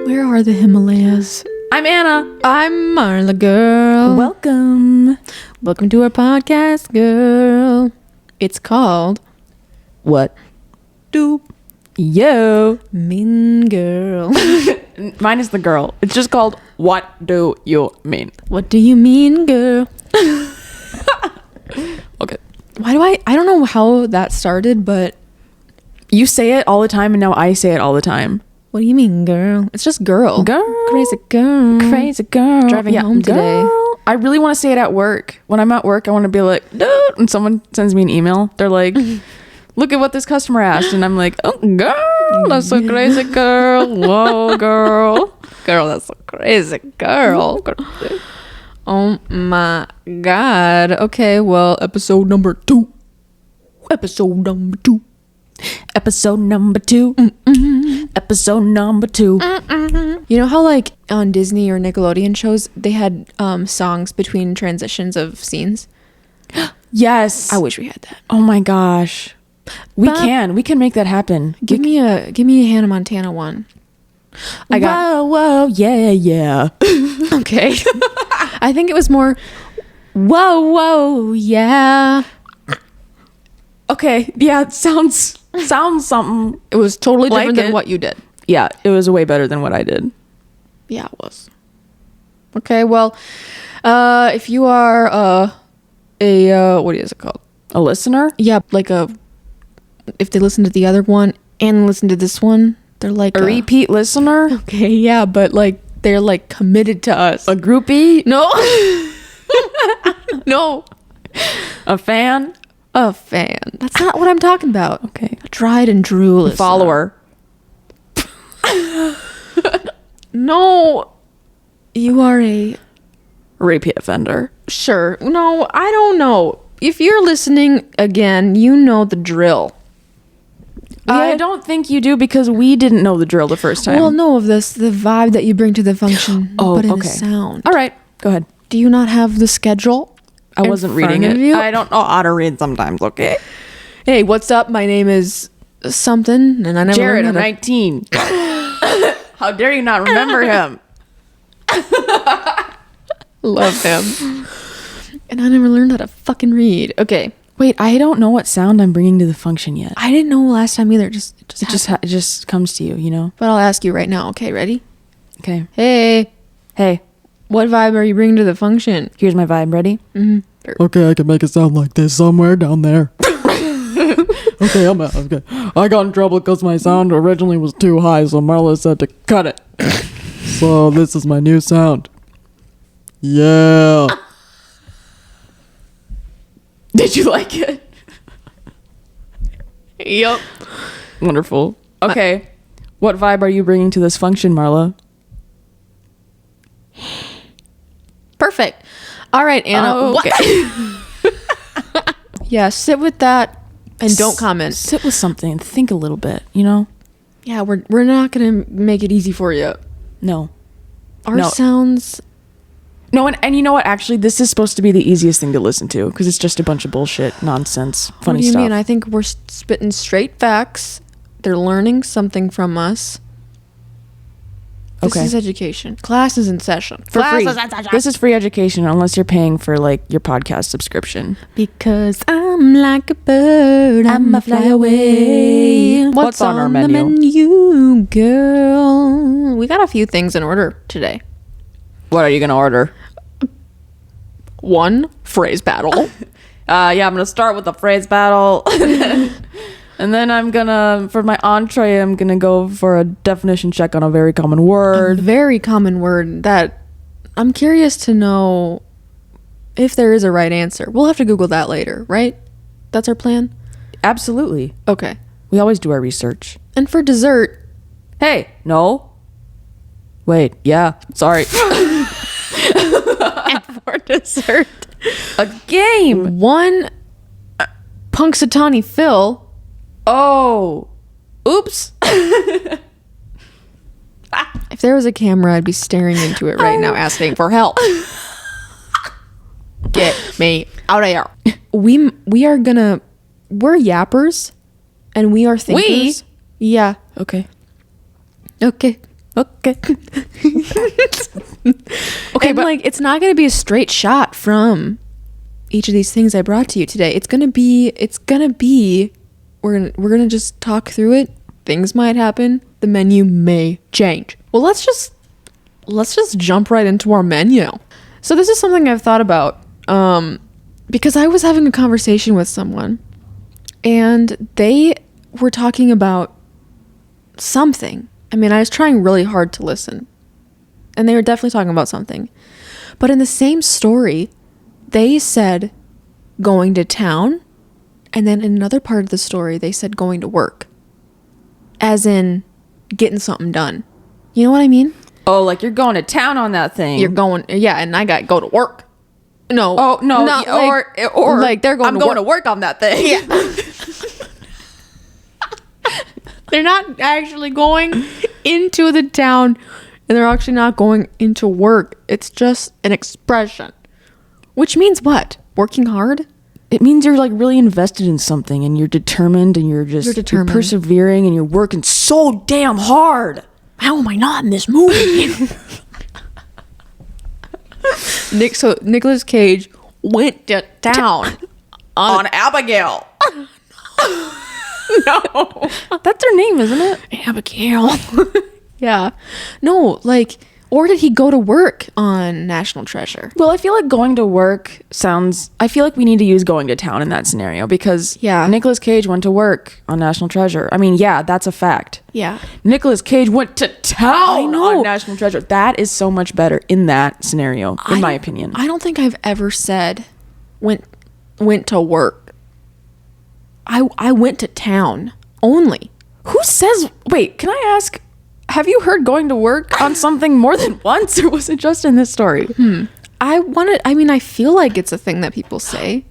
Where are the Himalayas? I'm Anna. I'm Marla, girl. Welcome. Welcome to our podcast, girl. It's called What Do Yo Mean Girl. Mine is the girl. It's just called What Do You Mean? What do you mean, girl? Okay. Why do I don't know how that started, but You say it all the time and now I say it all the time. what do you mean, girl? It's just girl. Girl. Crazy girl. Crazy girl. Driving home today. Girl. I really want to say it at work. When I'm at work, I want to be like, dude. And someone sends me an email. They're like, look at what this customer asked. And I'm like, oh, girl, that's so crazy, girl. Whoa, girl. Girl, that's so crazy, girl. Oh my god. Okay, well, episode number 2. Episode number 2. Episode number 2. Episode number 2. You know how like on Disney or Nickelodeon shows they had songs between transitions of scenes? Yes. I wish we had that. Oh my gosh. We can make that happen. Give me a Hannah Montana one. I got whoa, yeah. Okay. I think it was more whoa, yeah. Okay, yeah, it sounds something. It was totally Like different than it. what you did. Yeah, it was way better than what I did. Yeah, it was. Okay, well, if you are a what is it called? A listener? Yeah, like if they listen to the other one and listen to this one, they're like A repeat listener? Okay, yeah, but like they're like committed to us. A groupie? No. No. A fan? A fan. That's not what I'm talking about. Okay. A tried and true listener. Follower. No. You are a... Repeat offender. Sure. No, I don't know. If you're listening again, you know the drill. I don't think you do because we didn't know the drill the first time. Well, no, of this, the vibe that you bring to the function, but in a sound. All right, go ahead. Do you not have the schedule? I wasn't reading it. I don't know how to read sometimes, okay? Hey, what's up? My name is something, and I never Jared, learned I'm how to... 19. How dare you not remember him? Love him. And I never learned how to fucking read. Okay. Wait, I don't know what sound I'm bringing to the function yet. I didn't know last time either. It just comes to you, you know? But I'll ask you right now. Okay, ready? Okay. Hey, what vibe are you bringing to the function? Here's my vibe. Ready? Mm-hmm. Okay, I can make it sound like this somewhere down there. Okay, okay. I got in trouble because my sound originally was too high, so Marla said to cut it. So this is my new sound. Yeah. Did you like it? Yup. Wonderful. Okay. What vibe are you bringing to this function, Marla? Perfect. All right, Anna. Oh, okay. Yeah, sit with that and don't comment. Sit with something and think a little bit, you know? Yeah, we're not going to make it easy for you. No. Our sounds... No, and you know what? Actually, this is supposed to be the easiest thing to listen to because it's just a bunch of bullshit, nonsense, funny stuff. What do you mean? I think we're spitting straight facts. They're learning something from us. This is education. Class is in session. For free. This is free education unless you're paying for like your podcast subscription. Because I'm like a bird, I'ma fly away. What's on our menu? The menu, girl? We got a few things in order today. What are you gonna order? 1, phrase battle. Yeah, I'm gonna start with the phrase battle. And then I'm gonna, for my entree, I'm gonna go for a definition check on a very common word. A very common word that I'm curious to know if there is a right answer. We'll have to Google that later, right? That's our plan? Absolutely. Okay. We always do our research. And for dessert... Hey, no. Wait, yeah, sorry. And for dessert... A game. 1 Punxsutawney Phil... Oh, oops. If there was a camera, I'd be staring into it right now asking for help. Get me out of here. We're yappers and we are thinkers. We? Yeah. Okay. Okay. Okay, but like it's not going to be a straight shot from each of these things I brought to you today. It's going to be we're going to just talk through it. Things might happen. The menu may change. Well, let's just jump right into our menu. So this is something I've thought about because I was having a conversation with someone and they were talking about something. I mean, I was trying really hard to listen. And they were definitely talking about something. But in the same story, they said going to town. And then in another part of the story, they said going to work. As in getting something done. You know what I mean? Oh, like you're going to town on that thing. You're going, yeah, and I got go to work. No. Oh, no. Not Or like they're going I'm to going work. to work on that thing. Yeah. They're not actually going into the town and they're actually not going into work. It's just an expression. Which means what? Working hard? It means you're like really invested in something and you're determined and you're determined. persevering and you're working so damn hard. How am I not in this movie? So Nicolas Cage went to town On Abigail. No. That's her name, isn't it? Abigail. Yeah. No, like, or did he go to work on National Treasure? Well, I feel like going to work I feel like we need to use going to town in that scenario because Nicolas Cage went to work on National Treasure. I mean, yeah, that's a fact. Yeah. Nicolas Cage went to town know. on National Treasure. That is so much better in that scenario, in my opinion. I don't think I've ever said went to work. I went to town only. Who says, wait, can I ask, have you heard going to work on something more than once or was it just in this story? I feel like it's a thing that people say.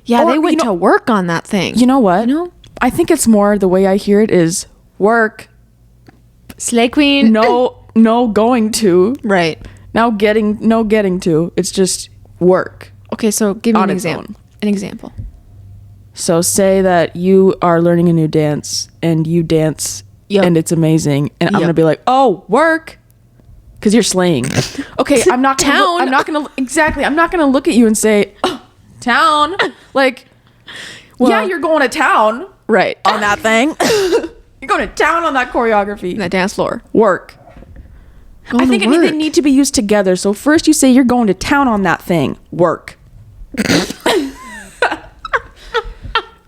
Yeah, Or, they went to work on that thing. You know what? You know? I think it's more the way I hear it is work. Slay Queen. No going to. Right. Now getting to. It's just work. Okay, so give me On an its example. own. An example. So say that you are learning a new dance and you dance Yep. and it's amazing and I'm Yep. going to be like, "Oh, work." Cuz you're slaying. Okay, I'm not gonna Town. I'm not going to exactly. I'm not going to look at you and say, "Oh, town." Like, Well- yeah, you're going to town Right. on that thing. You're going to town on that choreography. That dance floor. Work. Going I think to work. they need to be used together. So first you say you're going to town on that thing. Work.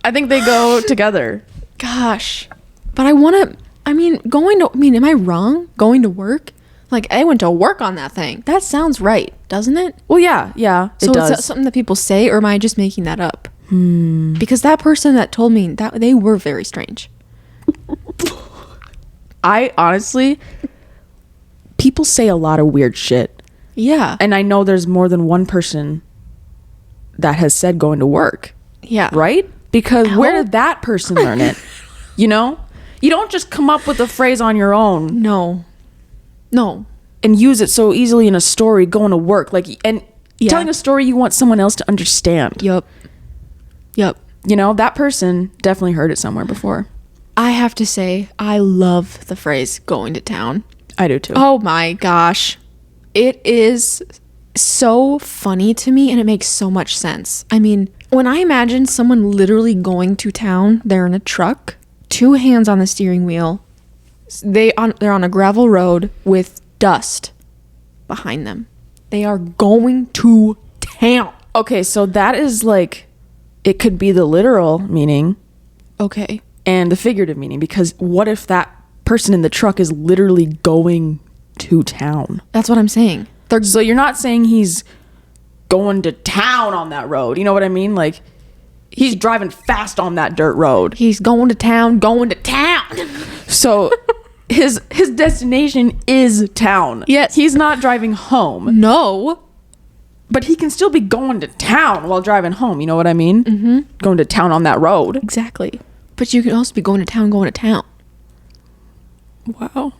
I think they go together. Gosh. But am I wrong? Going to work? Like, I went to work on that thing. That sounds right, doesn't it? Well, yeah, So it does. is that something that people say, or am I just making that up? Because that person that told me that, they were very strange. I honestly, people say a lot of weird shit. Yeah. And I know there's more than one person that has said going to work, Yeah. right? Because where How? did that person learn it? You know? You don't just come up with a phrase on your own No. and use it so easily in a story going to work. Like, and Yeah. telling a story you want someone else to understand. Yup. You know, that person definitely heard it somewhere before. I have to say, I love the phrase going to town. I do too. Oh my gosh. It is so funny to me and it makes so much sense. I mean, when I imagine someone literally going to town, they're in a truck, 2 hands on the steering wheel. They're on a gravel road with dust behind them. They are going to town. Okay, so that is like, it could be the literal meaning Okay. and the figurative meaning, because what if that person in the truck is literally going to town? That's what I'm saying. So you're not saying he's going to town on that road. You know what I mean? Like, he's driving fast on that dirt road. He's going to town, going to town. So his destination is town. Yes. He's not driving home, No. but he can still be going to town while driving home. You know what I mean? Mm-hmm. Going to town on that road. Exactly. But you can also be going to town, going to town. Wow.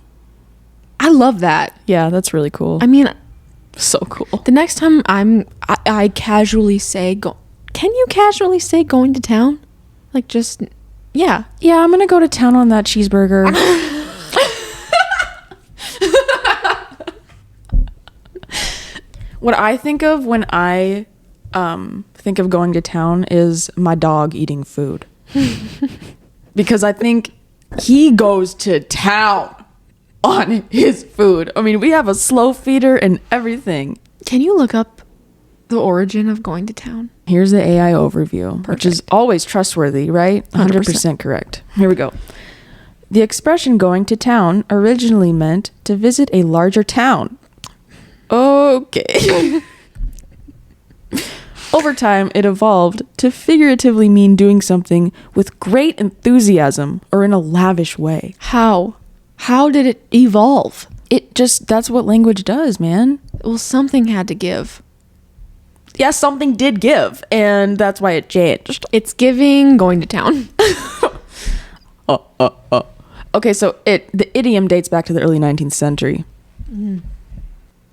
I love that. Yeah, that's really cool. I mean, so cool. the next time I casually say can you casually say going to town? Like, just, yeah. Yeah, I'm gonna go to town on that cheeseburger. What I think of when I think of going to town is my dog eating food. Because I think he goes to town on his food. I mean, we have a slow feeder and everything. Can you look up the origin of going to town? Here's the AI overview, which is always trustworthy, right? 100% correct. Here we go. The expression going to town originally meant to visit a larger town. Okay. Over time, it evolved to figuratively mean doing something with great enthusiasm or in a lavish way. How? How did it evolve? That's what language does, man. Well, something had to give. Yeah, something did give, and that's why it changed. It's giving going to town. Okay, so the idiom dates back to the early 19th century.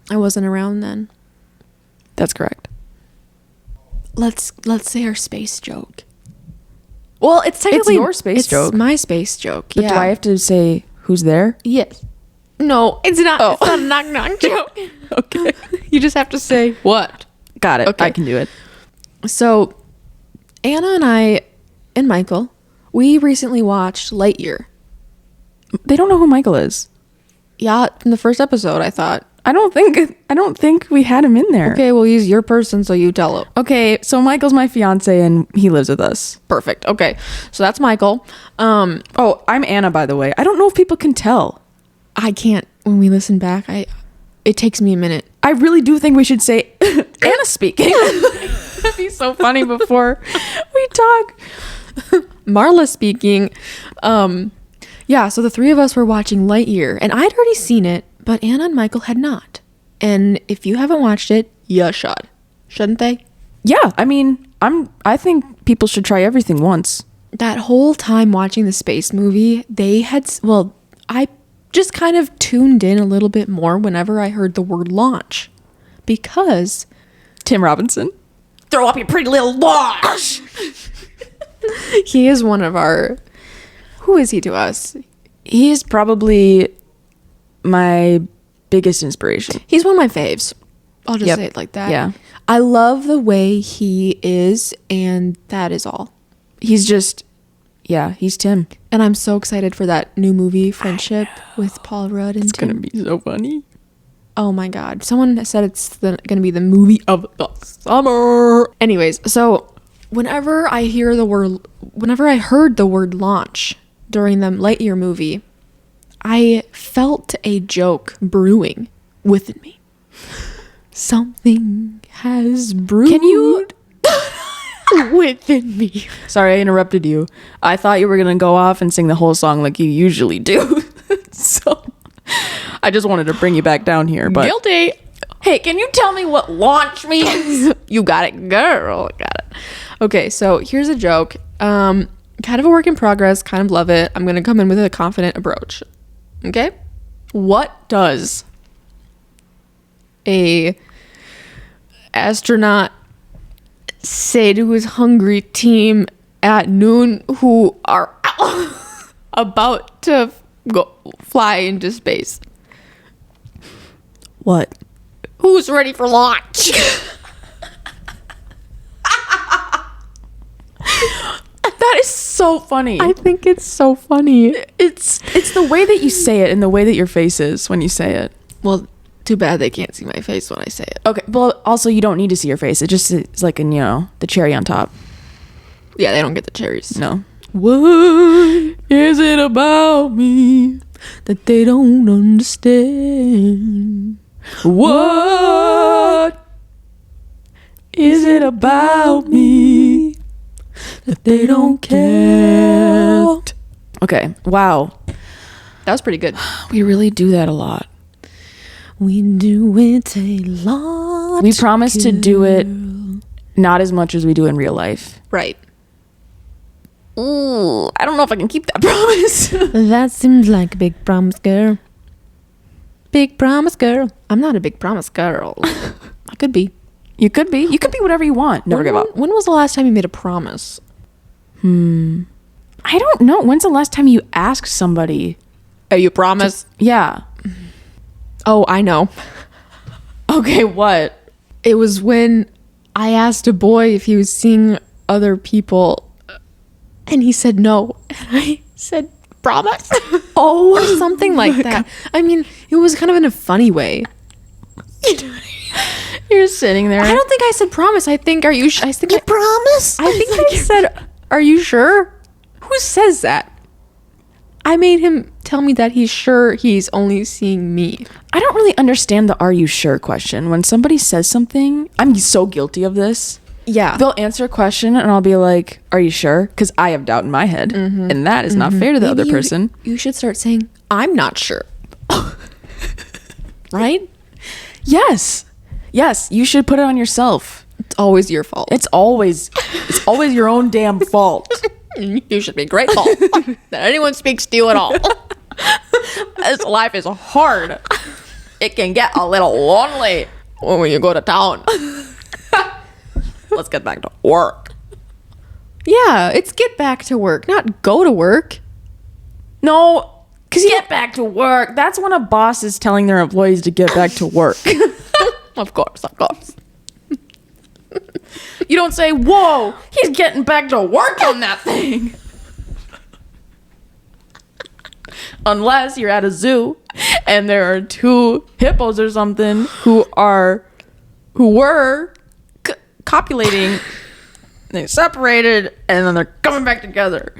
I wasn't around then. That's correct. Let's say our space joke. Well, it's technically your space joke. It's my space joke. But yeah. do I have to say who's there? Yes. No, it's not. Oh. It's not a knock-knock joke. Okay. You just have to say what. Got it. Okay. I can do it. So, Anna and I and Michael, we recently watched Lightyear. They don't know who Michael is. Yeah, in the first episode, I thought. I don't think we had him in there. Okay, we'll use your person so you tell it. Okay, so Michael's my fiance and he lives with us. Perfect. Okay, so that's Michael. Oh, I'm Anna, by the way. I don't know if people can tell. I can't. When we listen back, it takes me a minute. I really do think we should say Anna speaking. That'd be so funny before we talk. Marla speaking. Yeah, so the three of us were watching Lightyear, and I'd already seen it, but Anna and Michael had not. And if you haven't watched it, you should. Shouldn't they? Yeah, I mean, I think people should try everything once. That whole time watching the space movie, I just kind of tuned in a little bit more whenever I heard the word launch. Because Tim Robinson. throw up your pretty little launch! He is one of our... Who is he to us? He is probably my biggest inspiration. He's one of my faves. I'll just Yep. say it like that. Yeah. I love the way he is, and that is all. He's just, yeah, he's Tim. And I'm so excited for that new movie, Friendship, with Paul Rudd and It's Tim. going to be so funny. Oh my God. Someone said it's going to be the movie of the summer. Anyways, so whenever I heard the word launch during the Lightyear movie, I felt a joke brewing within me. Something has brewed. Can you within me. Sorry, I interrupted you. I thought you were going to go off and sing the whole song like you usually do. So I just wanted to bring you back down here. But Guilty. Hey, can you tell me what launch means? You got it, girl. Got it. Okay, so here's a joke. Kind of a work in progress. Kind of love it. I'm going to come in with a confident approach. Okay? What does a astronaut say to his hungry team at noon who are about to go fly into space? what? Who's ready for launch? That is so funny. I think it's so funny. It's the way that you say it and the way that your face is when you say it. Well, too bad they can't see my face when I say it. Okay, well, also you don't need to see your face. It just is like the cherry on top. Yeah, they don't get the cherries. No. What is it about me that they don't understand? What is it about me that they don't care? Okay. Wow. That was pretty good. We really do that a lot. We do it a lot. We promise to do it not as much as we do in real life. Right. Ooh, I don't know if I can keep that promise. That seems like a big promise, girl. Big promise, girl. I'm not a big promise girl. I could be. You could be. You could be whatever you want. Never give up. When was the last time you made a promise? I don't know. When's the last time you asked somebody? Hey, you promise? Yeah. Oh, I know. Okay, what? It was when I asked a boy if he was seeing other people, and he said no. And I said, promise? Or something like that. I mean, it was kind of in a funny way. You're sitting there. I don't think I said promise. I think, are you I think You promise? I think I said, are you sure? Who says that? I made him tell me that he's sure he's only seeing me. I don't really understand the "are you sure" question. When somebody says something, I'm so guilty of this. Yeah. They'll answer a question and I'll be like, "Are you sure?" Because I have doubt in my head, and that is not fair to the other person. You should start saying, I'm not sure. Right? Yes, you should put it on yourself. It's always your fault. It's always your own damn fault. You should be grateful that anyone speaks to you at all. This life is hard. It can get a little lonely When you go to town. Let's get back to work. Yeah, it's get back to work, not go to work. No, because get back to work. That's when a boss is telling their employees to get back to work. Of course. You don't say, "Whoa, he's getting back to work on that thing." Unless you're at a zoo and there are two hippos or something who were copulating. They separated and then they're coming back together.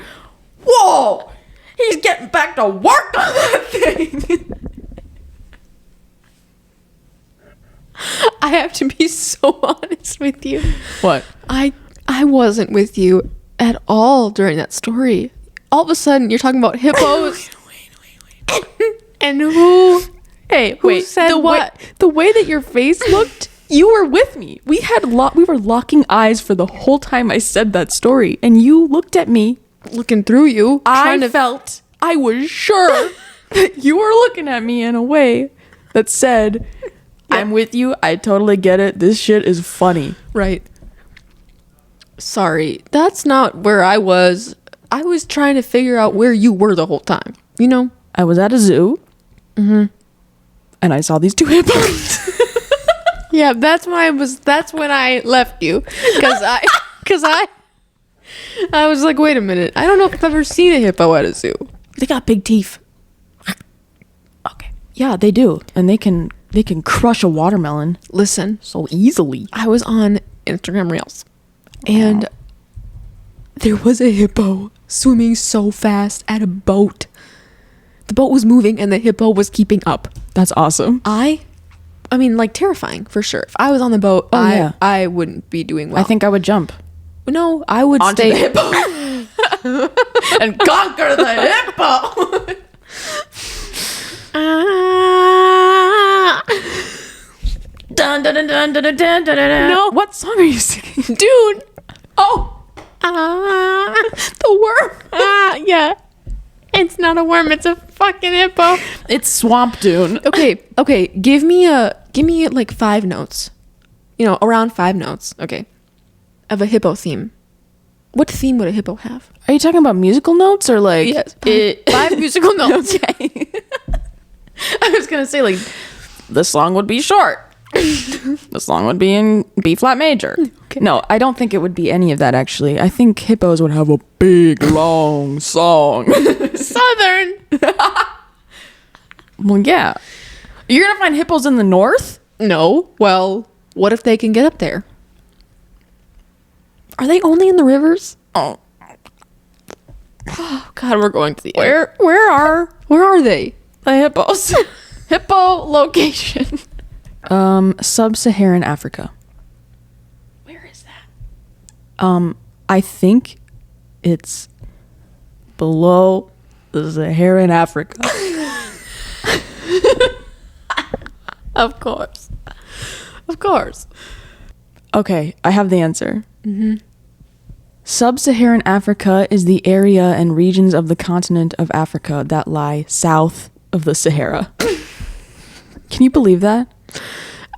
Whoa, he's getting back to work on that thing. I have to be so honest with you. What? I wasn't with you at all during that story. All of a sudden, you're talking about hippos. Wait. And who? Hey, Who wait. said what? The way that your face looked, you were with me. We were locking eyes for the whole time I said that story, and you looked at me. Looking through you. I was sure that you were looking at me in a way that said, "I'm with you. I totally get it. This shit is funny." Right. Sorry, that's not where I was. I was trying to figure out where you were the whole time. You know? I was at a zoo, and I saw these two hippos. Yeah, that's when I left you. Because I was like, wait a minute. I don't know if I've ever seen a hippo at a zoo. They got big teeth. Okay. Yeah, they do. And they can crush a watermelon Listen, so easily. I was on Instagram Reels. And there was a hippo swimming so fast at a boat. The boat was moving and the hippo was keeping up. That's awesome. I mean, like, terrifying for sure. If I was on the boat, I wouldn't be doing well. I think I would jump No, I would onto stay. the hippo and conquer the hippo. Dun, dun, dun, dun, dun, dun, dun, dun, dun. No. What song are you singing? Dude. Oh, The worm. Yeah. It's not a worm. It's a fucking hippo. it's Swamp Dune. Okay. Give me like 5 notes. Around 5 notes. Okay. Of a hippo theme. What theme would a hippo have? Are you talking about musical notes or like? Yes. 5 musical notes. Okay. I was gonna say like, the song would be short. The song would be in B flat major. Okay. No, I don't think it would be any of that actually. I think hippos would have a big long song. Southern. Well, yeah. You're gonna find hippos in the north? No. Well, what if they can get up there? Are they only in the rivers? Oh, Oh God, we're going to the where are they? the hippos? Hippo location. Sub-Saharan Africa. Where is that? I think it's below the Saharan Africa. Of course. Okay, I have the answer. Sub-Saharan Africa is the area and regions of the continent of Africa that lie south of the Sahara. Can you believe that?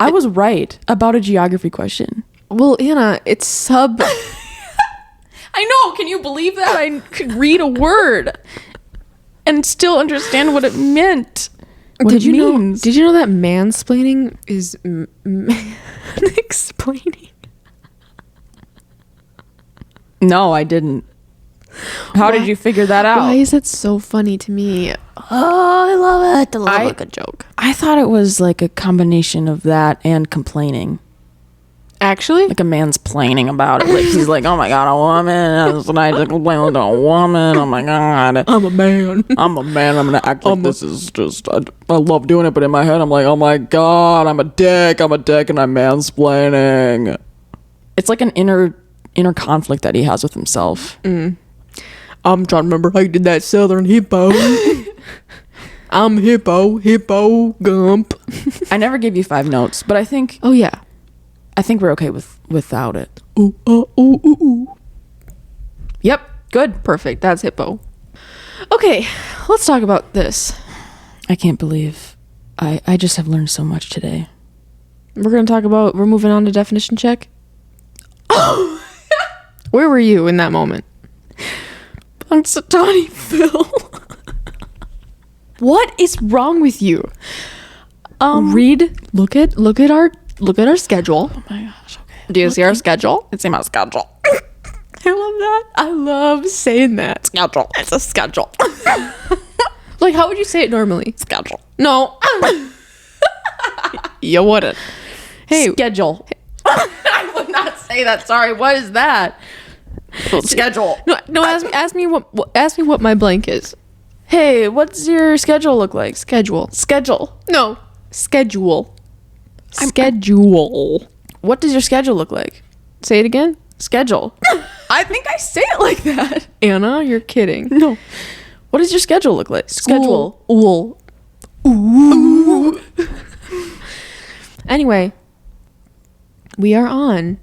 I was right about a geography question. Well, Anna, it's sub. I know. Can you believe that? I could read a word and still understand what it meant. What Did it you means. know that mansplaining is explaining. No, I didn't. How did you figure that out? Why is that so funny to me? Oh, I love it. I love a good joke. I thought it was like a combination of that and complaining. Actually? Like a man's complaining about it. Like he's like, oh my God, a woman. That's what I just complain to a woman. Oh my God. I'm a man. I'm a man. I'm going to act like this is just, I love doing it, but in my head, I'm like, oh my God, I'm a dick, and I'm mansplaining. It's like an inner conflict that he has with himself. I'm trying to remember how you did that Southern hippo. I'm hippo gump. I never gave you 5 notes, but I think Oh, yeah. we're okay without it. Ooh, ooh, ooh, ooh. Yep, good. Perfect. That's hippo. Okay, let's talk about this. I can't believe I just have learned so much today. We're moving on to definition check. Where were you in that moment? Punxsutawney Phil. What is wrong with you? Look at our schedule. Oh my gosh, okay. Do you see our schedule? It's in my schedule. I love that. I love saying that. Schedule. It's a schedule. Like, how would you say it normally? Schedule. No. You wouldn't. Hey, Schedule. I would not say that. Sorry. What is that? Schedule. no. Ask me what my blank is. Hey, what's your schedule look like? Schedule. No. Schedule. I'm- Schedule. What does your schedule look like? Say it again. Schedule. I think I say it like that. Anna, you're kidding. No. What does your schedule look like? Schedule. Wool. Ooh. Anyway, we are on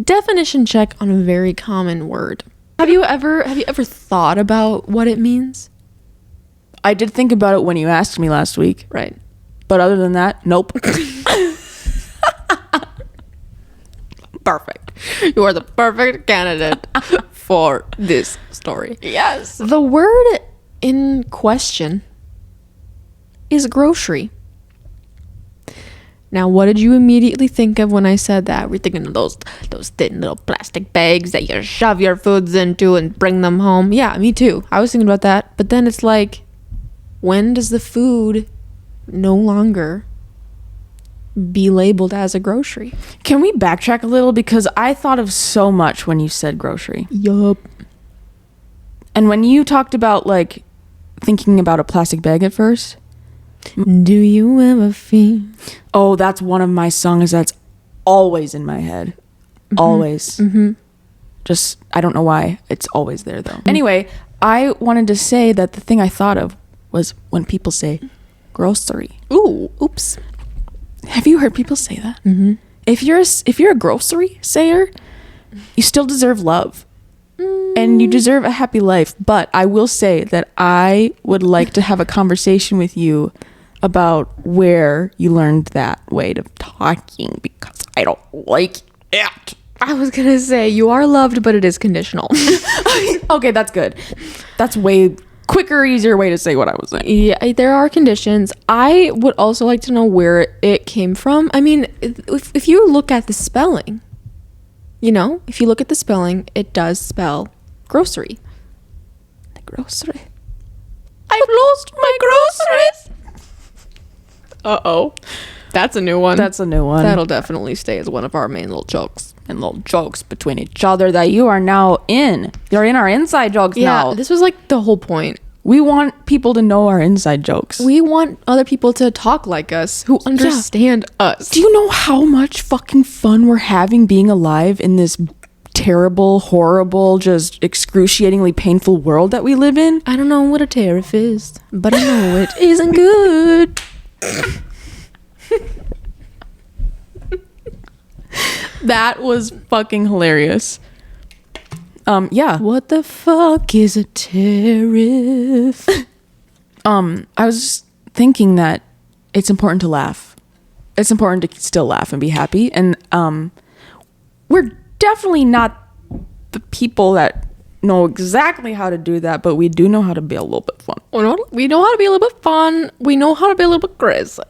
definition check on a very common word. Have you ever thought about what it means? I did think about it when you asked me last week. Right. But other than that, nope. Perfect. You are the perfect candidate for this story. Yes. The word in question is grocery. Now, what did you immediately think of when I said that? We're thinking of those thin little plastic bags that you shove your foods into and bring them home. Yeah, me too. I was thinking about that. But then it's like, when does the food no longer be labeled as a grocery? Can we backtrack a little? Because I thought of so much when you said grocery. Yup. And when you talked about, like, thinking about a plastic bag at first. Do you ever feel? Oh, that's one of my songs that's always in my head. Mm-hmm. Always. Mm-hmm. Just, I don't know why. It's always there, though. Anyway, I wanted to say that the thing I thought of was when people say grocery. Ooh, oops. Have you heard people say that? Mm-hmm. If you're a grocery sayer, you still deserve love. And you deserve a happy life. But I will say that I would like to have a conversation with you about where you learned that way of talking, because I don't like it. I was going to say, you are loved, but it is conditional. Okay, that's good. That's way quicker, easier way to say what I was saying. Yeah, there are conditions. I would also like to know where it came from. I mean, if you look at the spelling, if you look at the spelling, it does spell grocery. The grocery. I've lost my groceries. Uh-oh. That's a new one. That's a new one. That'll definitely stay as one of our main little jokes. And little jokes between each other that you are now in. You're in our inside jokes now. Yeah, this was like the whole point. We want people to know our inside jokes. We want other people to talk like us, who understand us. Do you know how much fucking fun we're having being alive in this terrible, horrible, just excruciatingly painful world that we live in? I don't know what a tariff is, but I know it isn't good. That was fucking hilarious. Yeah. What the fuck is a tariff? I was just thinking that it's important to laugh. It's important to still laugh and be happy. And we're definitely not the people that know exactly how to do that, but we do know how to be a little bit fun. We know how to be a little bit fun. We know how to be a little bit crazy.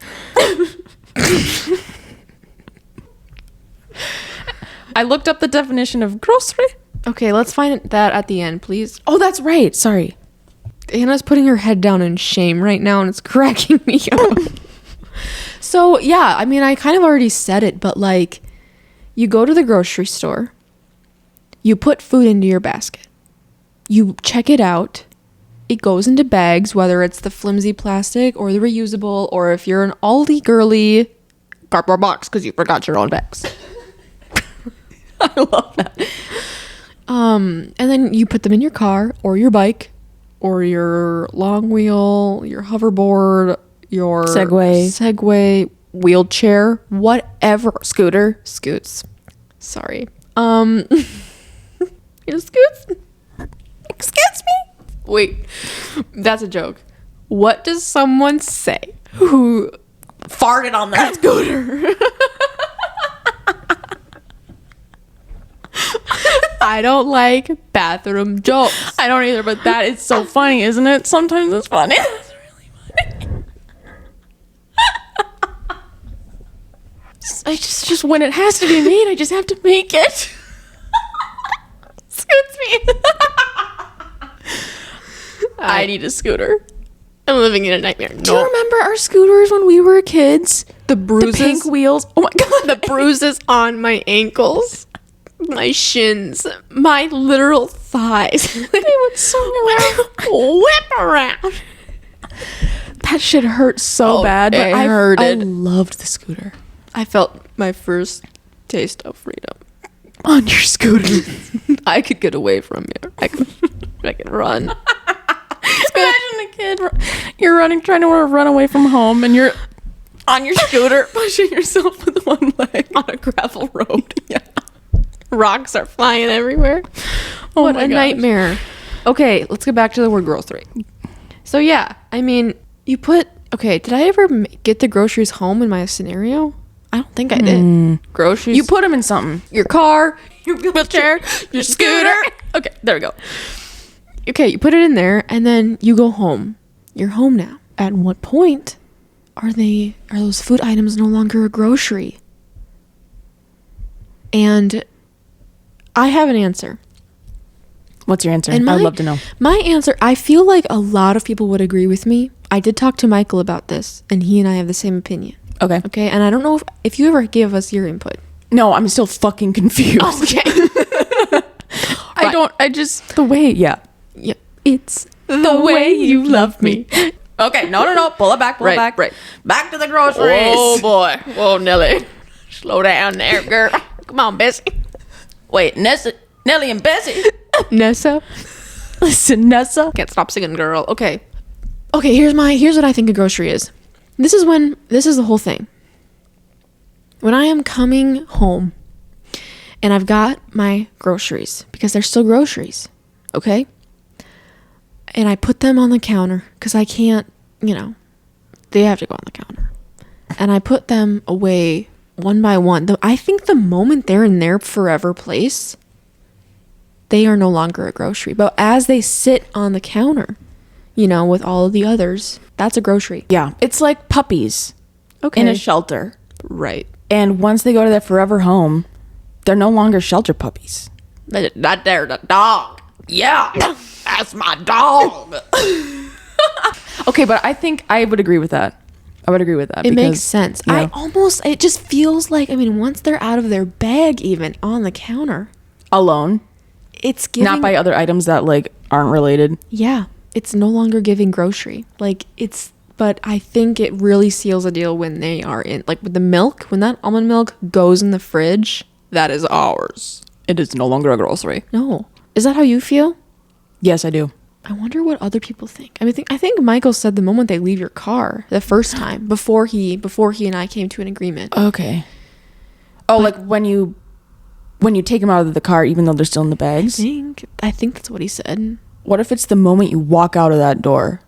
I looked up the definition of grocery. Okay, let's find that at the end, please. Oh, that's right. Sorry. Anna's putting her head down in shame right now, and it's cracking me up. So, yeah, I mean, I kind of already said it, but like, you go to the grocery store, you put food into your basket, you check it out, it goes into bags, whether it's the flimsy plastic or the reusable, or if you're an Aldi girly, cardboard box because you forgot your own bags. I love that. And then you put them in your car or your bike or your long wheel, your hoverboard, your Segway, wheelchair, whatever. Scoots. Sorry. Your scoots? Excuse me? Wait, that's a joke. What does someone say who farted on their scooter? I don't like bathroom jokes. I don't either, but that is so funny, isn't it? Sometimes it's funny. It's really funny. I just when it has to be made, I just have to make it. Excuse me. I need a scooter. I'm living in a nightmare. Do you remember our scooters when we were kids? The bruises? The pink wheels. Oh my god. The bruises on my ankles, my shins, my literal thighs. They would so whip around. That shit hurt so bad, but I loved the scooter. I felt my first taste of freedom. On your scooter. I could get away from you. I could run. Imagine a kid, you're trying to run away from home, and you're on your scooter, pushing yourself with one leg On a gravel road. Yeah. Rocks are flying everywhere. Oh what my a gosh. nightmare. Okay, let's get back to the word grocery. So yeah, I mean, did I ever get the groceries home in my scenario? I don't think I did. Groceries. You put them in something. your car, your wheelchair, your scooter. Okay, there we go. Okay, you put it in there and then you go home. You're home now. At what point are those food items no longer a grocery? And I have an answer. What's your answer? And I'd love to know. My answer, I feel like a lot of people would agree with me. I did talk to Michael about this, and he and I have the same opinion. Okay. Okay, and I don't know if you ever give us your input. No, I'm still fucking confused. Okay. The way, yeah. Yeah, it's the way you love me. Okay, no. Pull it back, Right. Back to the groceries. Oh, boy. Whoa, Nelly. Slow down there, girl. Come on, Bessie. Wait, Nelly and Bessie. Nessa. Listen, Nessa. Can't stop singing, girl. Okay, here's what I think a grocery is. This is the whole thing. When I am coming home and I've got my groceries, because they're still groceries, okay? And I put them on the counter because I can't, they have to go on the counter. And I put them away one by one. I think the moment they're in their forever place, they are no longer a grocery. But as they sit on the counter, with all of the others, that's a grocery. Yeah, it's like puppies in a shelter. Right. And once they go to their forever home, they're no longer shelter puppies. That there, the dog. Yeah, that's my dog. Okay, but I think I would agree with that. It makes sense. Yeah. It just feels like, once they're out of their bag, even on the counter, Alone. it's giving. Not by other items that, aren't related. Yeah, it's no longer giving grocery. But I think it really seals a deal when they are in, with the milk, when that almond milk goes in the fridge, that is ours. It is no longer a grocery. No. Is that how you feel? Yes, I do. I wonder what other people think. I think Michael said the moment they leave your car, the first time, before he and I came to an agreement. Okay. Oh, when you take them out of the car, even though they're still in the bags? I think that's what he said. What if it's the moment you walk out of that door?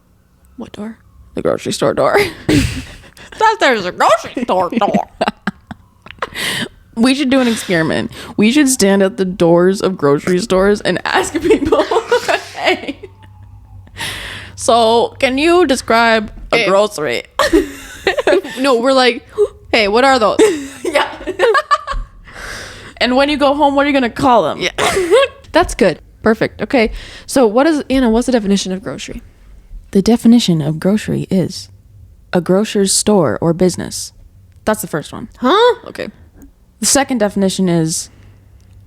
What door? The grocery store door. There's a grocery store door. We should do an experiment. We should stand at the doors of grocery stores and ask people, hey, so can you describe a grocery? No, we're like, hey, what are those? Yeah. And when you go home, what are you going to call them? Yeah. That's good. Perfect. Okay. So what's the definition of grocery? The definition of grocery is a grocer's store or business. That's the first one. Huh? Okay. The second definition is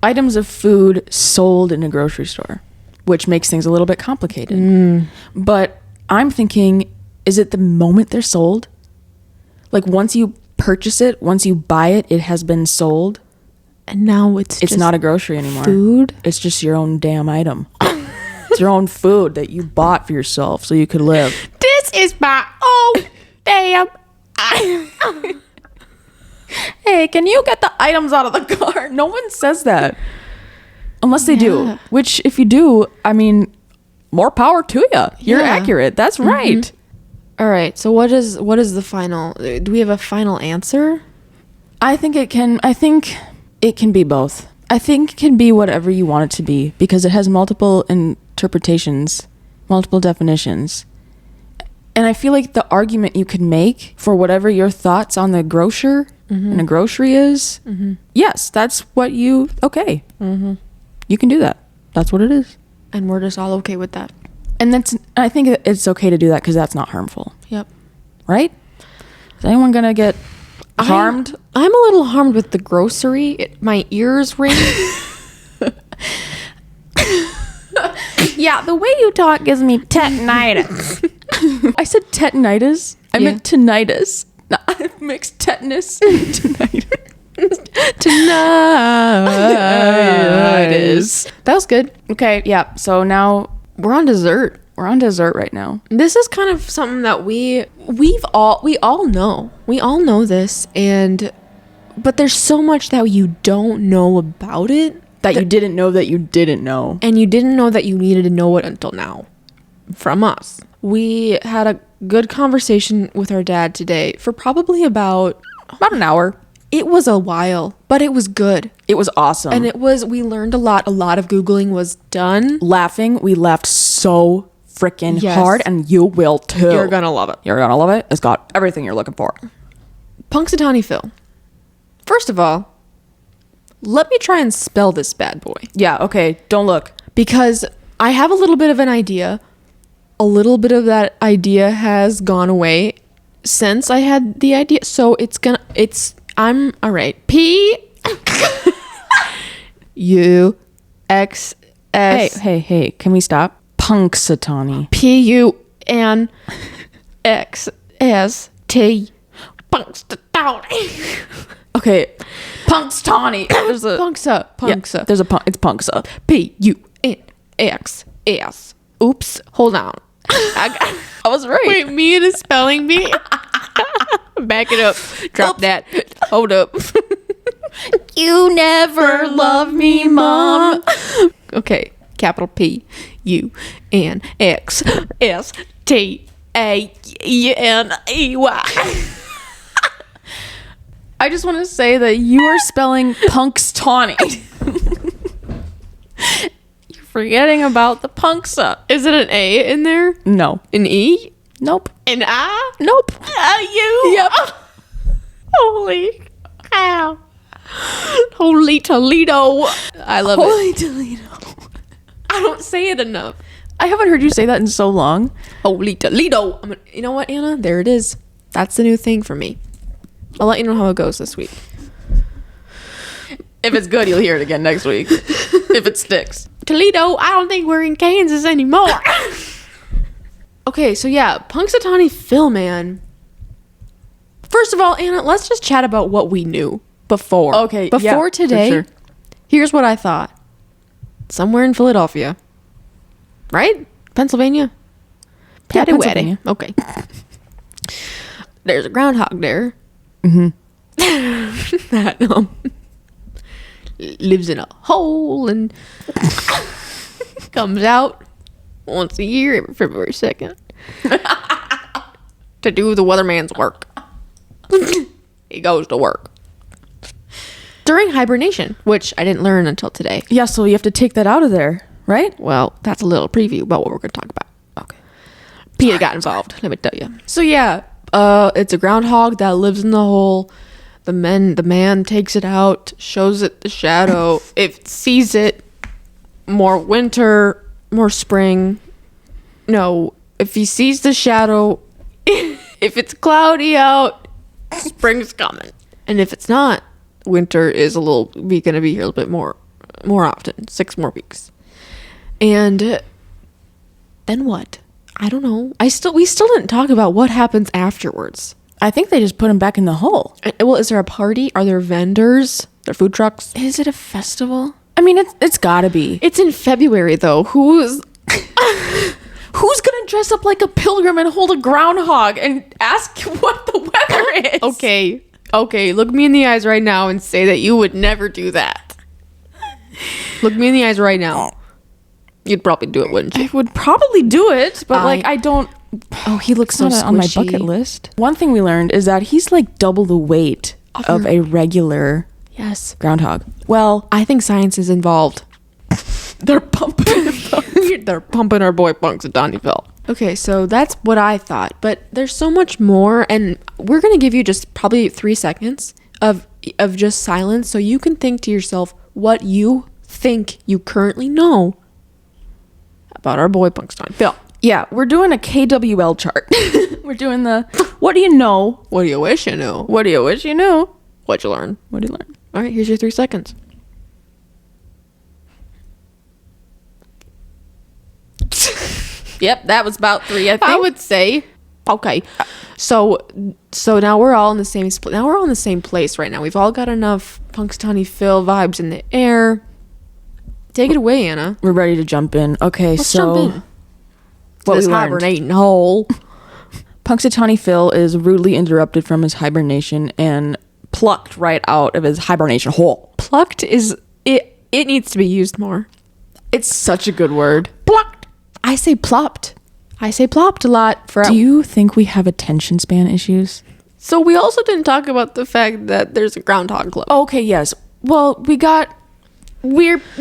items of food sold in a grocery store, which makes things a little bit complicated. But I'm thinking, is it the moment they're sold? Like once you purchase it, once you buy it, it has been sold. And now it's just not a grocery anymore. food? It's just your own damn item. It's your own food that you bought for yourself so you could live. This is my own damn Hey, can you get the items out of the car? No one says that. Unless they do. Which, if you do, I mean, more power to you. You're Yeah. accurate. That's right. All right. So what is the final? Do we have a final answer? I think it can be both. I think it can be whatever you want it to be because it has multiple interpretations, multiple definitions. And I feel like the argument you could make for whatever your thoughts on the grocer and a grocery is, yes, that's what you, okay. You can do that. That's what it is. And we're just all okay with that. And I think it's okay to do that because that's not harmful. Yep. Right? Is anyone going to get harmed? I'm a little harmed with the grocery. My ears ring. Yeah, the way you talk gives me tetanitis. I said tetanitis. I meant tinnitus. No, I mixed tetanus and tinnitus. Tinnitus. That was good. Okay, yeah. So now We're on dessert. we're on dessert right now. This is kind of something that we all know. We all know this, but there's so much that you don't know about it. That you didn't know that you didn't know. And you didn't know that you needed to know it until now. From us. We had a good conversation with our dad today for probably about About an hour. it was a while, but it was good. It was awesome. And we learned a lot. A lot of Googling was done. We laughed so freaking Yes. hard, and you will too. You're gonna love it. You're gonna love it. It's got everything you're looking for. Punxsutawney Phil. First of all, let me try and spell this bad boy. Yeah, okay. Don't look. Because I have a little bit of an idea. A little bit of that idea has gone away since I had the idea. So I'm all right. P U X S. Hey, can we stop? Punxsutawney. Punxsut. Punxsutawney. Okay. Punxsutawney. There's a Punxa. Yeah, there's a it's Punxa. Punxs. Oops. Hold on. I was right. Wait, me and a spelling bee? Back it up. Drop that. Hold up. You never loved me, Mom. Okay. Capital Punxsutawney. I just want to say that you are spelling Punxsutawney. You're forgetting about the Punxa. Is it an A in there? No. An E? Nope. An I? Nope. U? Yep. Holy cow. Holy Toledo. I love Holy it. Toledo. I don't say it enough. I haven't heard you say that in so long. Holy Toledo. You know what, Anna? There it is. That's the new thing for me. I'll let you know how it goes this week. If it's good, you'll hear it again next week. If it sticks. Toledo, I don't think we're in Kansas anymore. Okay, so yeah, Punxsutawney Phil, man. First of all, Anna, let's just chat about what we knew before. Okay, before yeah, for today. sure. Here's what I thought. Somewhere in Philadelphia, right? Pennsylvania. Yeah, Patty Pennsylvania. Okay. There's a groundhog there. That lives in a hole and comes out once a year, every February 2nd, to do the weatherman's work. He goes to work during hibernation, which I didn't learn until today. Yeah, so you have to take that out of there, right? Well, that's a little preview about what we're going to talk about. Okay. Peter got involved, let me tell you. So yeah, it's a groundhog that lives in the hole. The man takes it out, shows it the shadow. It sees it. More winter, more spring. No, if he sees the shadow, if it's cloudy out, spring's coming. And if it's not, winter is gonna be here a little bit more often. 6 more weeks. And then what? I don't know. We still didn't talk about what happens afterwards. I think they just put him back in the hole. Well, is there a party? Are there vendors? Are there food trucks? Is it a festival? I mean, it's gotta be. It's in February, though. Who's gonna dress up like a pilgrim and hold a groundhog and ask what the weather is? Okay, look me in the eyes right now and say that you would never do that. Look me in the eyes right now. You'd probably do it, wouldn't you? I would probably do it, but I don't. Oh, he looks so on my squishy. bucket list. One thing we learned is that he's like double the weight of a regular groundhog. Well, I think science is involved. They're pumping. They're pumping our boy Punxsutawney Phil. Okay, so that's what I thought, but there's so much more, and we're gonna give you just probably 3 seconds of just silence, so you can think to yourself what you think you currently know about our boy Punxsutawney Phil. Yeah, we're doing a KWL chart. We're doing the what do you know? What do you wish you knew? What do you wish you knew? What'd you learn? What do you learn? All right, here's your 3 seconds. Yep, that was about 3. I think. I would say. Okay, so now we're all in the same. Now we're all in the same place right now. We've all got enough Punxsutawney Phil vibes in the air. Take it away, Anna. We're ready to jump in. Okay, Let's so jump in. what This we learned. hibernating hole. Punxsutawney Phil is rudely interrupted from his hibernation and plucked right out of his hibernation hole. Plucked is it. It needs to be used more. It's such a good word. Plucked. I say plopped. I say plopped a lot. Do you think we have attention span issues? So we also didn't talk about the fact that there's a groundhog club. Okay, yes. Well, we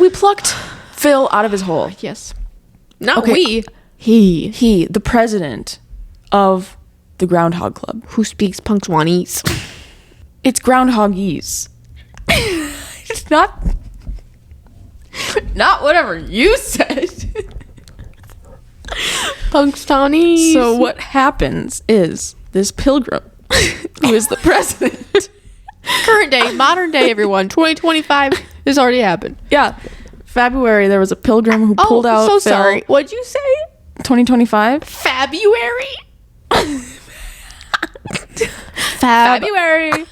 plucked Phil out of his hole. Yes. Not Okay. we. He, the president of the Groundhog Club. Who speaks Punxsutawney's. It's groundhogese. It's not whatever you said. Punxsutawney. So what happens is this pilgrim, who is the president. Current day, modern day, everyone. 2025. This already happened. Yeah. February, there was a pilgrim who pulled out so Phil. sorry. What'd you say? 2025? February? February.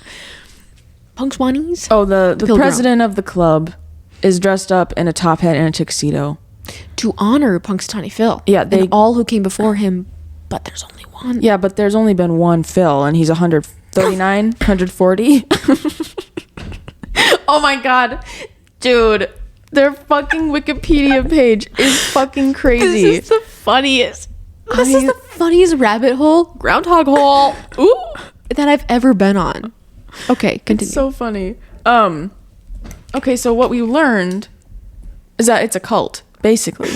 Punxsutawney's? Oh, the Pilgrim. president of the club is dressed up in a top hat and a tuxedo. To honor Punxsutawney Phil. Yeah, and all who came before him, but there's only one. Yeah, but there's only been one Phil, and he's 139, 140. Oh my god. Dude, their fucking Wikipedia page is fucking crazy. This is the funniest. This is the funniest rabbit hole, groundhog hole, that I've ever been on. Okay, continue. It's so funny. Okay, so what we learned is that it's a cult, basically.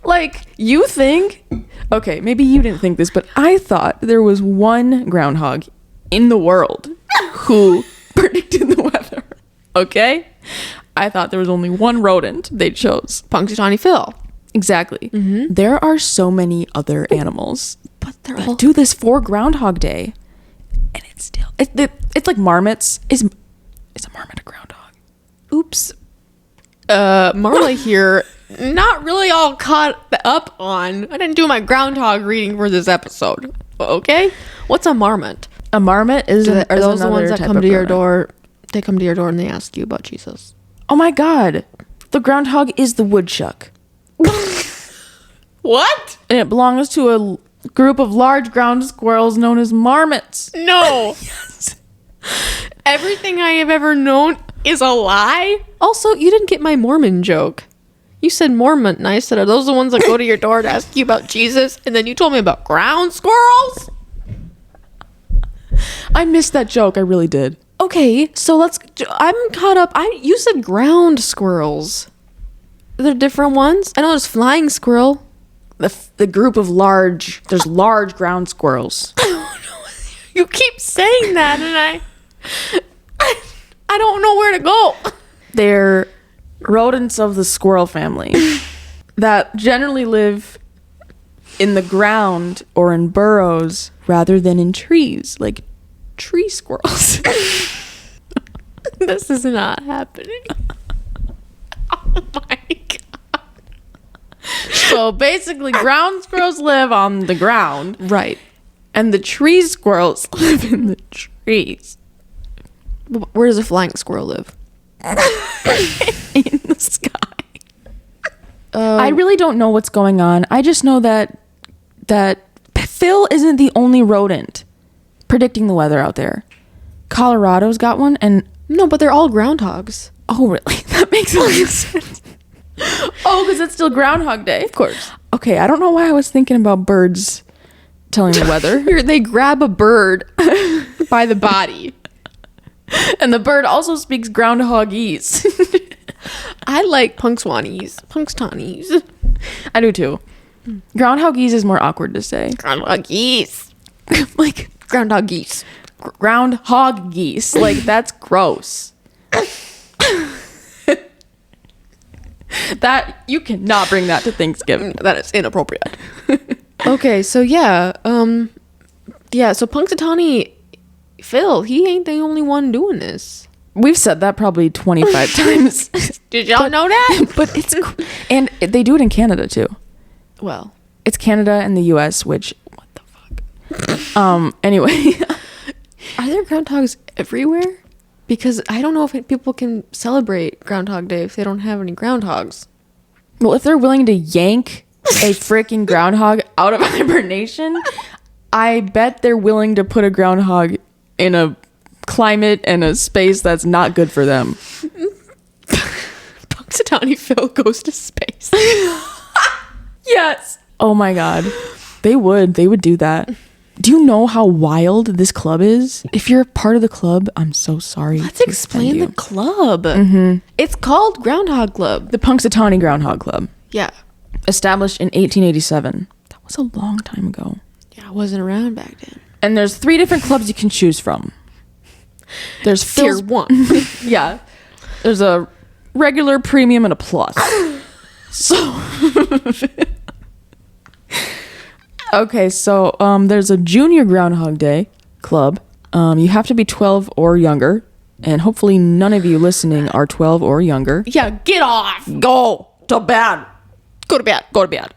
Like, you think... Okay, maybe you didn't think this, but I thought there was one groundhog in the world who predicted the weather. Okay? I thought there was only one rodent they chose. Punxsutawney Phil. Exactly. Mm-hmm. There are so many other animals, but they're that all do this for Groundhog Day, and it's still it's like marmots. Is a marmot a groundhog? Oops. Marla here, not really all caught up on. I didn't do my groundhog reading for this episode. Okay, what's a marmot? A marmot is Are those the ones that type come of to your rodent. door? They come to your door and they ask you about Jesus. Oh my god, the groundhog is the woodchuck. What? And it belongs to a group of large ground squirrels known as marmots. No. Yes. Everything I have ever known is a lie. Also, you didn't get my Mormon joke. You said Mormon, and I said, are those the ones that go to your door to ask you about Jesus? And then you told me about ground squirrels? I missed that joke. I really did. Okay, so I'm caught up. You said ground squirrels. Are there different ones? I know there's flying squirrel. the group of large ground squirrels. You keep saying that, and I don't know where to go. They're rodents of the squirrel family that generally live in the ground or in burrows rather than in trees, like tree squirrels. This is not happening. Oh my god. So basically, ground squirrels live on the ground, Right. and the tree squirrels live in the trees. Where does a flying squirrel live? In the sky. I really don't know what's going on. I just know that Phil isn't the only rodent predicting the weather out there. Colorado's got one, and No, but they're all groundhogs. oh, really? That makes a lot of sense. Oh, because it's still Groundhog Day. Of course. Okay, I don't know why I was thinking about birds telling the weather. They grab a bird by the body. And the bird also speaks groundhogese. I like Punxsutawney's. I do too. Groundhogese is more awkward to say. Groundhog geese. Like Groundhog geese. groundhog geese. Like that's gross. That you cannot bring that to Thanksgiving. That is inappropriate. Okay, so yeah. So Punxsutawney Phil, he ain't the only one doing this. We've said that probably 25 times. Did y'all know that? But and they do it in Canada too. Well, It's Canada and the US, which what the fuck? Anyway, are there groundhogs everywhere? Because I don't know if people can celebrate Groundhog Day if they don't have any groundhogs. well, if they're willing to yank a freaking groundhog out of hibernation, I bet they're willing to put a groundhog in a climate and a space that's not good for them. Punxsutawney Phil goes to space. Yes. Oh my god. They would do that. Do you know how wild this club is? If you're a part of the club, I'm so sorry. Let's to explain offend the you. club. It's called Groundhog Club. The Punxsutawney Groundhog Club, Yeah. established in 1887. That was a long time ago. Yeah, I wasn't around back then. And there's 3 different clubs you can choose from. There's Tier Phil's 1. Yeah. There's a regular, premium, and a plus. So okay, so there's a junior Groundhog Day club. You have to be 12 or younger, and hopefully none of you listening are 12 or younger. Yeah, get off. Go to bed. Go to bed. Go to bed.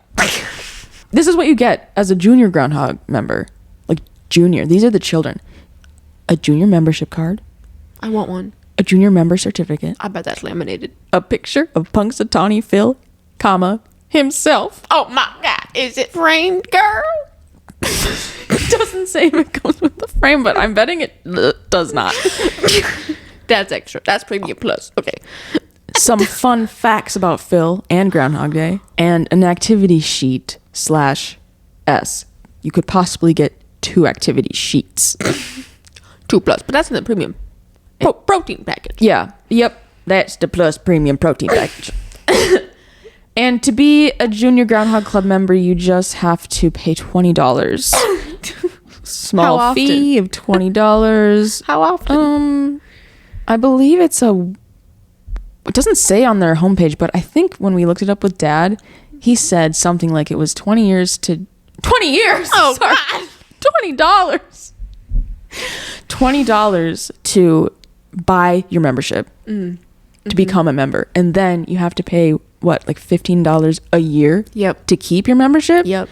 This is what you get as a junior Groundhog member. Like junior. These are the children. A junior membership card, I want one. a junior member certificate, I bet that's laminated. a picture of Punxsutawney Phil, himself. Oh my god, is it framed, girl? It doesn't say if it comes with the frame, but I'm betting it does not. That's extra. That's premium plus. Okay. Some fun facts about Phil and Groundhog Day, and an activity sheet /S. You could possibly get 2 activity sheets. 2 plus, but that's in the premium protein package. Yeah. Yep. That's the plus premium protein package. And to be a junior Groundhog Club member, you just have to pay $20. Small How often? fee of $20. How often? I believe it doesn't say on their homepage, but I think when we looked it up with Dad, he said something like it was 20 years. Oh, Sorry. God. $20 to buy your membership, to become a member. And then you have to pay, what, like $15 a year Yep. to keep your membership? Yep.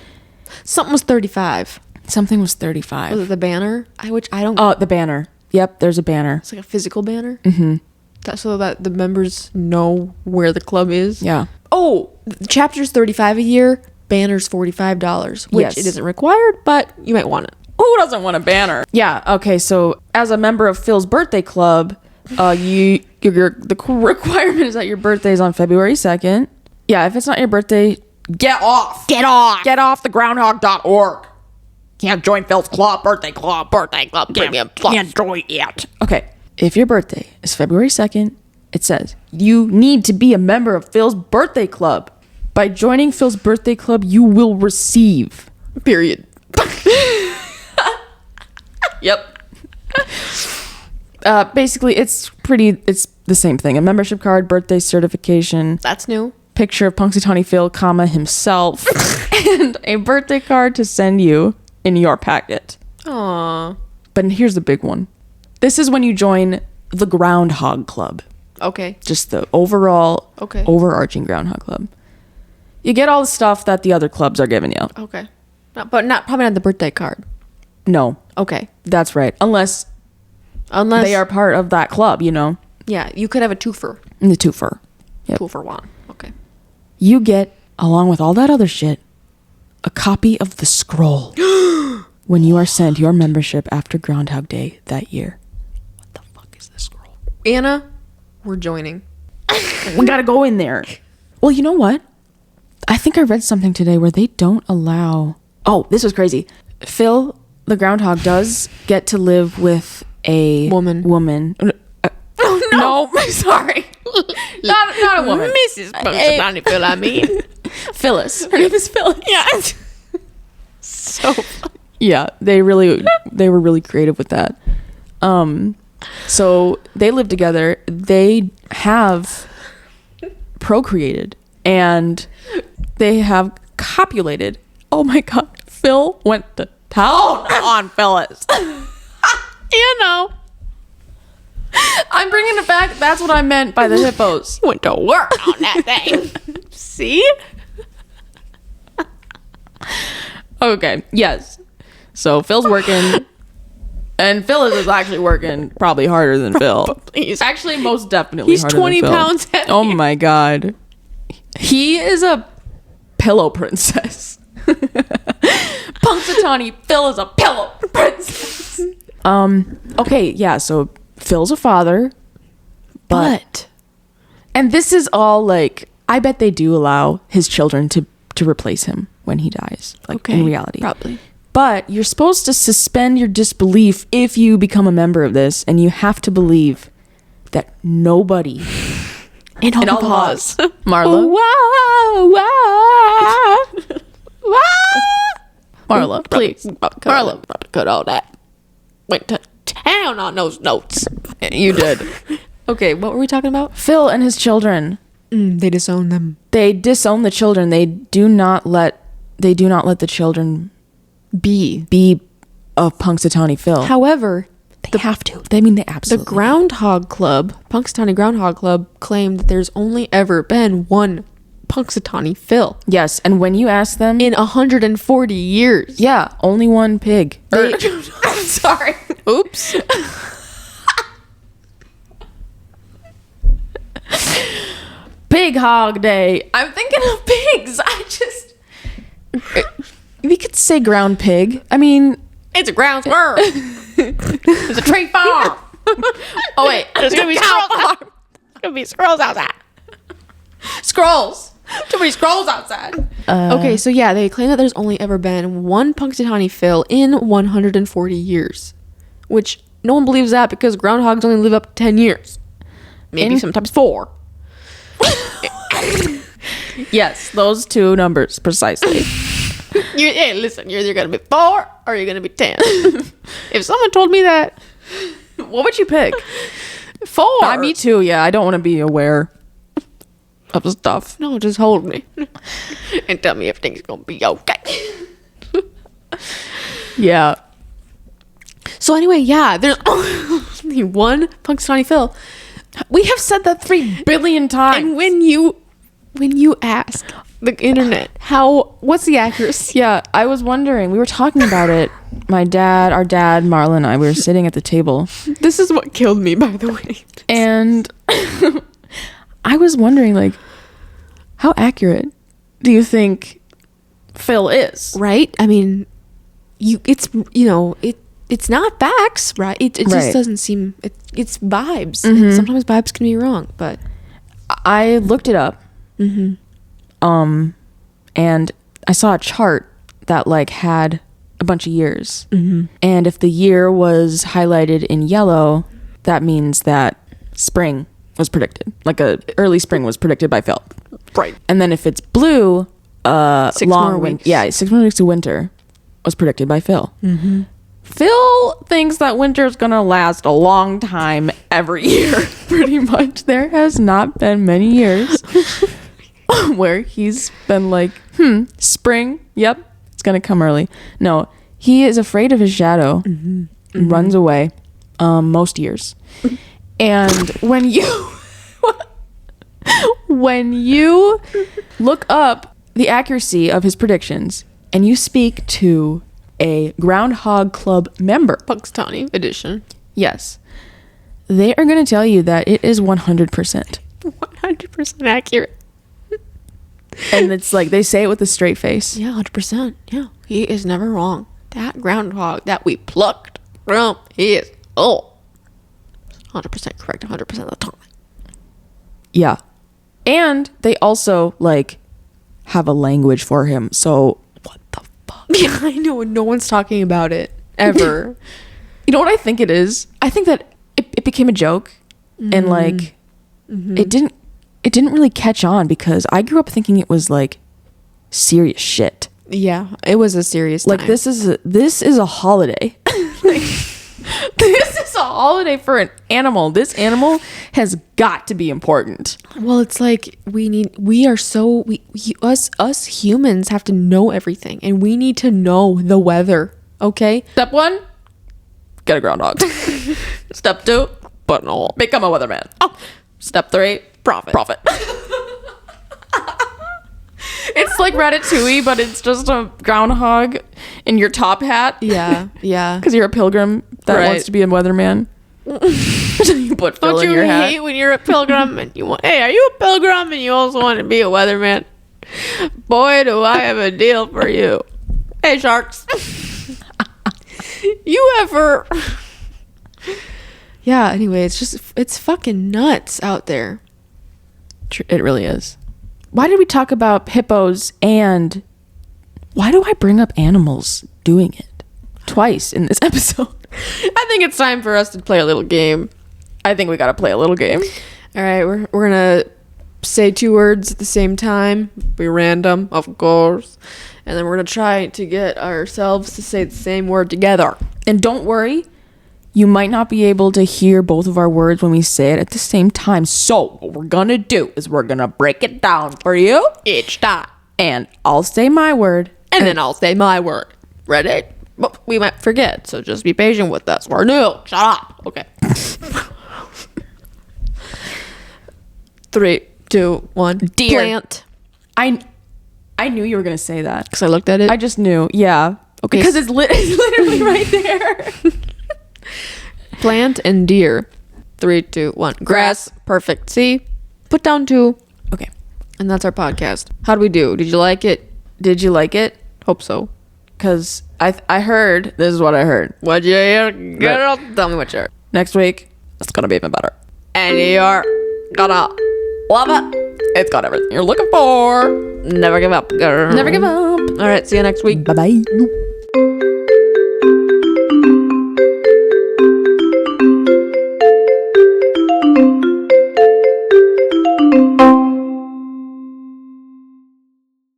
Something was 35. Something was 35. Was it the banner? Which I don't. Oh, the banner. Yep, there's a banner. It's like a physical banner. Mm-hmm. That's so that the members know where the club is. Yeah. Oh, chapter's $35 a year. Banner's $45, which Yes. it isn't required, but you might want it. Who doesn't want a banner? Yeah, okay, so as a member of Phil's birthday club, the requirement is that your birthday is on February 2nd. Yeah, if it's not your birthday, get off. Get off. Get off the groundhog.org. Can't join Phil's club, birthday club. Premium plus. Can't join yet. Okay, if your birthday is February 2nd, it says you need to be a member of Phil's birthday club By joining Phil's birthday club, you will receive. Period. Yep. Basically, it's the same thing. A membership card, birthday certification, That's new. picture of Punxsutawney Phil, himself, and a birthday card to send you in your packet. Aww. But here's the big one. This is when you join the Groundhog Club. Okay. Just the overarching Groundhog Club. You get all the stuff that the other clubs are giving you. Okay. But probably not the birthday card. No. Okay. That's right. Unless they are part of that club, you know. Yeah, you could have a twofer. The twofer. Yep. 2 for 1. Okay. You get, along with all that other shit, a copy of the scroll when you are sent your membership after Groundhog Day that year. What the fuck is this scroll? Anna, we're joining. We gotta go in there. Well, you know what? I think I read something today where they don't allow... Oh, this was crazy. Phil, the groundhog, does get to live with a... Woman. Oh, no. No, sorry. not a woman. Mrs. Punxsutawney Phil, I mean. Phyllis. Her name is Phyllis. Yeah. So funny. Yeah, they were really creative with that. So they live together. They have procreated and they have copulated. Oh my God. Phil went to town on Phyllis. You know. I'm bringing it back. That's what I meant by the hippos. Went to work on that thing. See? Okay. Yes. So Phil's working. And Phyllis is actually working probably harder than Phil. He's Actually, most definitely He's harder 20 than Phil. pounds heavier. Oh my God. He is a pillow princess. Punxsutawney Phil is a pillow princess. Okay, yeah, so Phil's a father. But and this is all like, I bet they do allow his children to replace him when he dies. Like in reality. Probably. But you're supposed to suspend your disbelief if you become a member of this, and you have to believe that nobody In all the the laws. Marla. Marla, please. Marla, cut all that. Went to town on those notes. You did. Okay, what were we talking about? Phil and his children. They disown them. They disown the children. They do not let the children be of Punxsutawney Phil. However, they have to. They absolutely. The Groundhog Club, Punxsutawney Groundhog Club, claimed that there's only ever been one Punxsutawney Phil. Yes, and when you ask them In 140 years. yeah, only one pig. Sorry. Oops. Pig Hog Day. I'm thinking of pigs. We could say ground pig. I mean, It's a ground squirrel. it's a tree farm. Oh wait, There's gonna be squirrels. There's gonna be squirrels outside. scrolls. Too many scrolls outside. Okay, so yeah, they claim that there's only ever been one Punxsutawney Phil in 140 years, which no one believes that because groundhogs only live up to 10 years, maybe sometimes 4. Yes, those two numbers precisely. Hey, listen, you're either gonna be 4 or you're gonna be 10. If someone told me that, What would you pick? 4. Me too. Yeah, I don't want to be aware of stuff. No, just hold me and tell me everything's gonna be okay. Yeah. So anyway, yeah, there's only one Punxsutawney Phil. We have said that 3 billion times. And when you ask the internet what's the accuracy? Yeah, I was wondering. We were talking about it. Our dad, Marla, and I, we were sitting at the table. This is what killed me, by the way. And I was wondering, like, how accurate do you think Phil is? Right? I mean, it's not facts, right? It just Right. doesn't seem it's vibes. Mm-hmm. And sometimes vibes can be wrong, but I looked it up. And I saw a chart that like had a bunch of years. And if the year was highlighted in yellow, that means that spring was predicted. Like a early spring was predicted by Phil. Right. And then if it's blue, 6 more weeks. Yeah, 6 more weeks of winter was predicted by Phil. Mm-hmm. Phil thinks that winter is going to last a long time every year, pretty much. There has not been many years where he's been like, spring, yep, it's going to come early. No, he is afraid of his shadow, runs away most years. And when you look up the accuracy of his predictions and you speak to a Groundhog Club member, Punxsutawney edition. yes, they are going to tell you that it is 100%. 100% accurate. And it's like they say it with a straight face. Yeah, 100%. Yeah, he is never wrong. That groundhog that we plucked from, he is 100% correct 100% of the time. Yeah. And they also like have a language for him. So what the fuck? Yeah, I know. No one's talking about it ever. You know what I think it is? I think that it became a joke and like it didn't really catch on because I grew up thinking it was like serious shit. Yeah, it was a serious time. Like this is a holiday. Like, this is a holiday for an animal. This animal has got to be important. Well, it's like us humans have to know everything, and we need to know the weather. Okay. Step 1, get a groundhog. Step 2, But no. become a weatherman. Oh. Step 3, profit. It's like Ratatouille, but it's just a groundhog in your top hat. Yeah, yeah. Because you're a pilgrim that Right. wants to be a weatherman. So you put Phil Don't in you your hat. hate when you're a pilgrim and you want? Hey, are you a pilgrim and you also want to be a weatherman? Boy, do I have a deal for you. Hey, sharks. You ever? Yeah. Anyway, it's fucking nuts out there. It really is. Why did we talk about hippos and why do I bring up animals doing it twice in this episode? I think it's time for us to play a little game. I think we got to play a little game. All right, we're gonna say 2 words at the same time. Be random, of course, and then we're gonna try to get ourselves to say the same word together. And don't worry, you might not be able to hear both of our words when we say it at the same time. So what we're going to do is we're going to break it down for you. Each time, And I'll say my word. and then I'll say my word. Ready? But we might forget, so just be patient with us. We're new. Shut up. Okay. 3, 2, 1. Deer. Plant. I knew you were going to say that. Because I looked at it. I just knew. Yeah. Okay. Because it's literally right there. Plant and deer. 3, 2, 1. Grass. Perfect. See? Put down 2. Okay. And that's our podcast. How'd we do? Did you like it? Did you like it? Hope so. Because I heard, this is what I heard. What'd you hear? Girl, tell me what you heard. Next week, it's going to be even better. And you're gonna love it. It's got everything you're looking for. Never give up, girl. Never give up. All right, see you next week. Bye-bye.